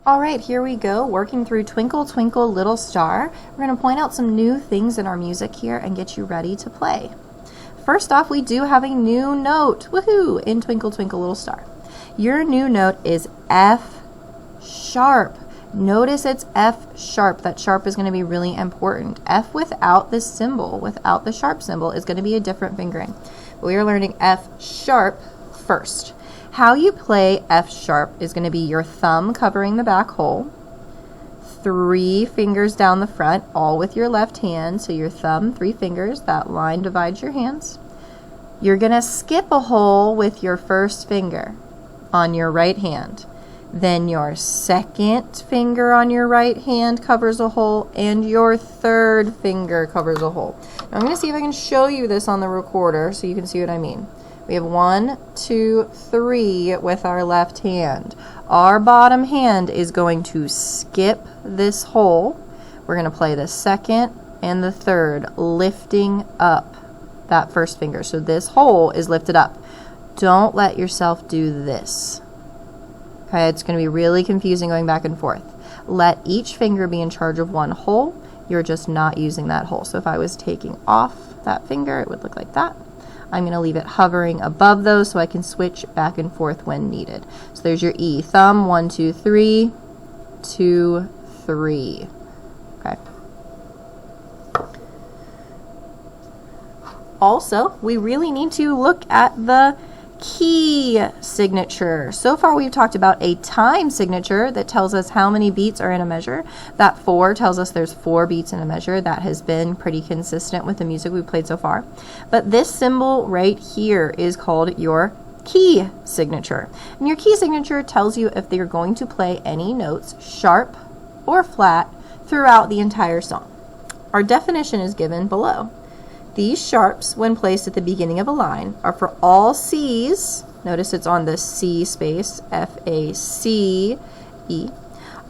All right, here we go, working through Twinkle, Twinkle, Little Star. We're going to point out some new things in our music here and get you ready to play. First off, we do have a new note, woohoo, in Twinkle, Twinkle, Little Star. Your new note is F sharp. Notice it's F sharp. That sharp is going to be really important. F without this symbol, without the sharp symbol, is going to be a different fingering. We are learning F sharp first. How you play F sharp is going to be your thumb covering the back hole, 3 fingers down the front, all with your left hand. So your thumb, 3 fingers, that line divides your hands. You're going to skip a hole with your first finger on your right hand. Then your second finger on your right hand covers a hole, and your third finger covers a hole. Now I'm going to see if I can show you this on the recorder so you can see what I mean. We have 1, 2, 3 with our left hand. Our bottom hand is going to skip this hole. We're going to play the second and the third, lifting up that first finger. So this hole is lifted up. Don't let yourself do this. Okay, it's going to be really confusing going back and forth. Let each finger be in charge of one hole. You're just not using that hole. So if I was taking off that finger, it would look like that. I'm going to leave it hovering above those so I can switch back and forth when needed. So there's your E. Thumb, 1, 2, 3, 2, 3. Okay. Also, we really need to look at the key signature. So far we've talked about a time signature that tells us how many beats are in a measure. That 4 tells us there's 4 beats in a measure. That has been pretty consistent with the music we've played so far. But this symbol right here is called your key signature. And your key signature tells you if they're going to play any notes, sharp or flat, throughout the entire song. Our definition is given below. These sharps, when placed at the beginning of a line, are for all C's. Notice it's on the C space, F-A-C-E.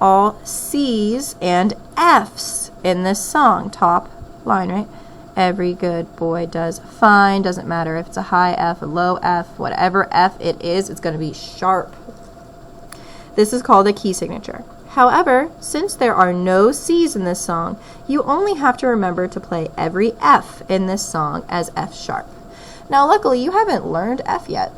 All C's and F's in this song. Top line, right? Every good boy does fine. Doesn't matter if it's a high F, a low F, whatever F it is, it's going to be sharp. This is called a key signature. However, since there are no C's in this song, you only have to remember to play every F in this song as F sharp. Now, luckily, you haven't learned F yet.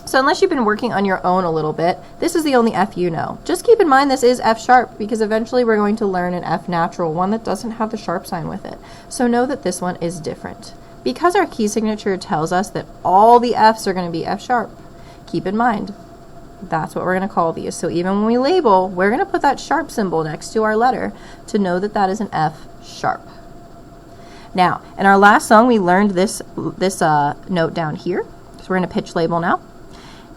So unless you've been working on your own a little bit, this is the only F you know. Just keep in mind this is F sharp because eventually we're going to learn an F natural, one that doesn't have the sharp sign with it. So know that this one is different. Because our key signature tells us that all the F's are going to be F sharp, keep in mind that's what we're going to call these. So even when we label, we're going to put that sharp symbol next to our letter to know that that is an F sharp. Now, in our last song, we learned this note down here. So we're going to pitch label now.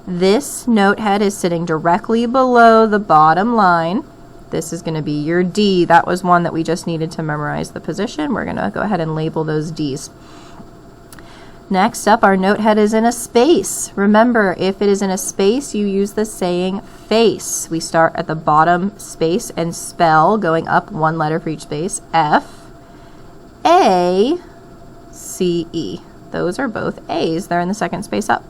This note head is sitting directly below the bottom line. This is going to be your D. That was one that we just needed to memorize the position. We're going to go ahead and label those D's. Next up, our note head is in a space. Remember, if it is in a space, you use the saying face. We start at the bottom space and spell, going up one letter for each space, F-A-C-E. Those are both A's. They're in the second space up.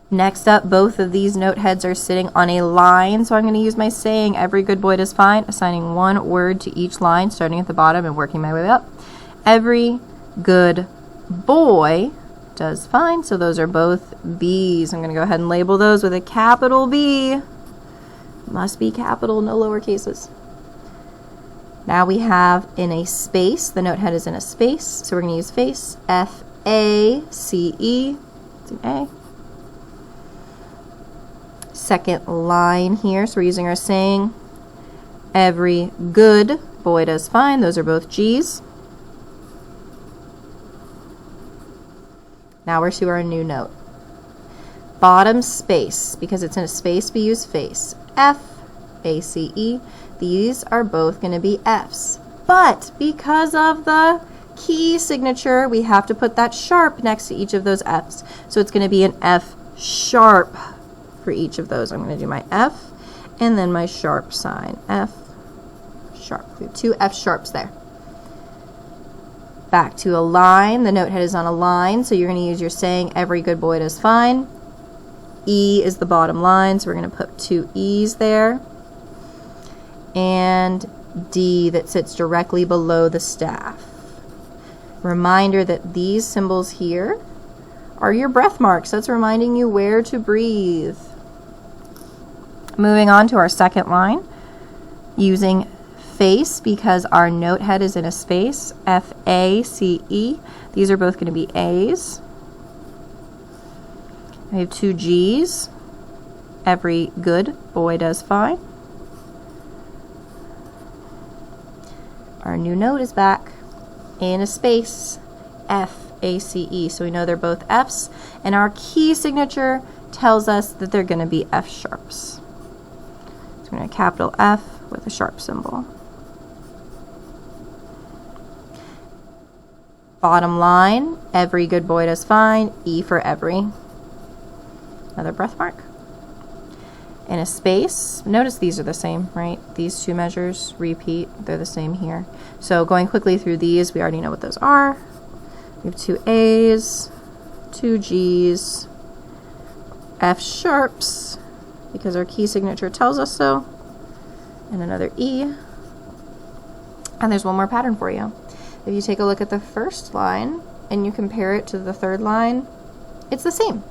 Next up, both of these note heads are sitting on a line, so I'm going to use my saying, every good boy does fine, assigning one word to each line, starting at the bottom and working my way up. Every good boy does fine, so those are both B's. I'm going to go ahead and label those with a capital B. Must be capital, no lower cases. Now we have in a space, the note head is in a space, so we're going to use face, F-A-C-E, it's an A. Second line here, so we're using our saying, every good boy does fine. Those are both G's. Now we're to our new note. Bottom space, because it's in a space, we use face. F-A-C-E. These are both going to be F's. But because of the key signature, we have to put that sharp next to each of those F's. So it's going to be an F sharp. For each of those, I'm going to do my F and then my sharp sign. F sharp. We have 2 F sharps there. Back to a line. The note head is on a line, so you're going to use your saying, every good boy does fine. E is the bottom line, so we're going to put 2 E's there. And D that sits directly below the staff. Reminder that these symbols here are your breath marks. That's reminding you where to breathe. Moving on to our second line, using face because our note head is in a space, F-A-C-E. These are both going to be A's. We have 2 G's. Every good boy does fine. Our new note is back in a space, F-A-C-E. So we know they're both F's, and our key signature tells us that they're going to be F sharps. So we're going to capital F with a sharp symbol. Bottom line, every good boy does fine, E for every. Another breath mark. In a space, notice these are the same, right? These 2 measures repeat, they're the same here. So going quickly through these, we already know what those are. We have 2 A's, 2 G's, F sharps, because our key signature tells us so, and another E. And there's one more pattern for you. If you take a look at the first line and you compare it to the third line, it's the same.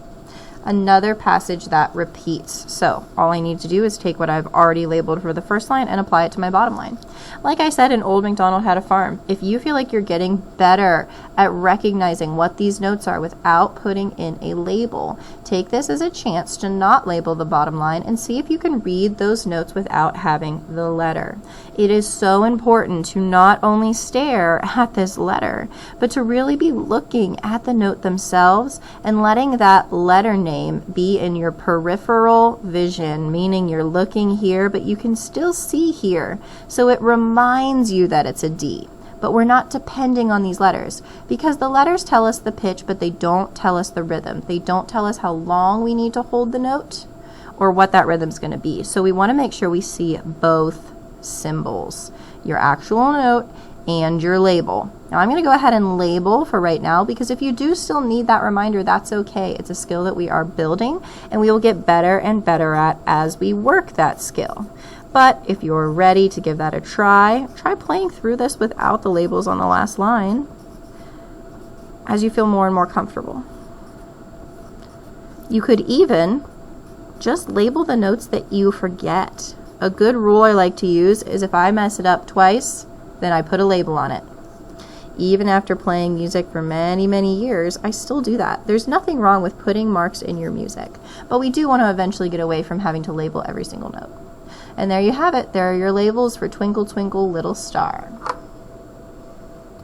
Another passage that repeats. So all I need to do is take what I've already labeled for the first line and apply it to my bottom line. Like I said in Old MacDonald Had a Farm, if you feel like you're getting better at recognizing what these notes are without putting in a label, take this as a chance to not label the bottom line and see if you can read those notes without having the letter. It is so important to not only stare at this letter, but to really be looking at the note themselves and letting that letter name be in your peripheral vision, meaning you're looking here, but you can still see here. So it reminds you that it's a D. But we're not depending on these letters because the letters tell us the pitch, but they don't tell us the rhythm. They don't tell us how long we need to hold the note or what that rhythm's going to be. So we want to make sure we see both symbols, your actual note and your label. Now I'm going to go ahead and label for right now because if you do still need that reminder, that's okay. It's a skill that we are building and we will get better and better at as we work that skill. But if you're ready to give that a try playing through this without the labels on the last line as you feel more and more comfortable. You could even just label the notes that you forget. A good rule I like to use is if I mess it up twice, then I put a label on it. Even after playing music for many, many years, I still do that. There's nothing wrong with putting marks in your music, but we do want to eventually get away from having to label every single note. And there you have it. There are your labels for Twinkle, Twinkle, Little Star.